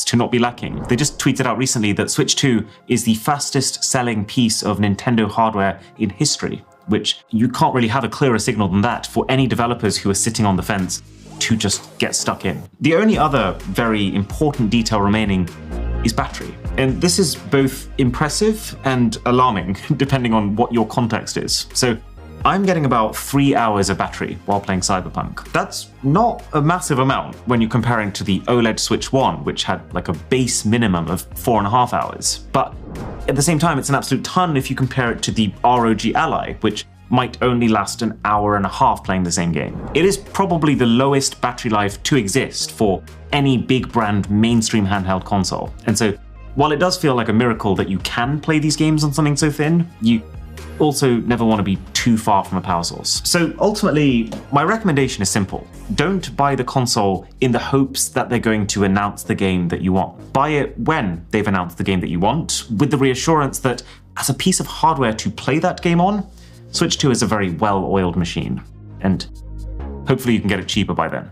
to not be lacking. They just tweeted out recently that Switch 2 is the fastest selling piece of Nintendo hardware in history, which you can't really have a clearer signal than that for any developers who are sitting on the fence to just get stuck in. The only other very important detail remaining is battery. And this is both impressive and alarming, depending on what your context is. So I'm getting about 3 hours of battery while playing Cyberpunk. That's not a massive amount when you're comparing to the OLED Switch 1, which had like a base minimum of 4.5 hours. But at the same time, it's an absolute ton if you compare it to the ROG Ally, which might only last an hour and a half playing the same game. It is probably the lowest battery life to exist for any big brand mainstream handheld console. And so while it does feel like a miracle that you can play these games on something so thin, you also never want to be too far from a power source. So ultimately, my recommendation is simple. Don't buy the console in the hopes that they're going to announce the game that you want. Buy it when they've announced the game that you want, with the reassurance that as a piece of hardware to play that game on, Switch 2 is a very well-oiled machine, and hopefully you can get it cheaper by then.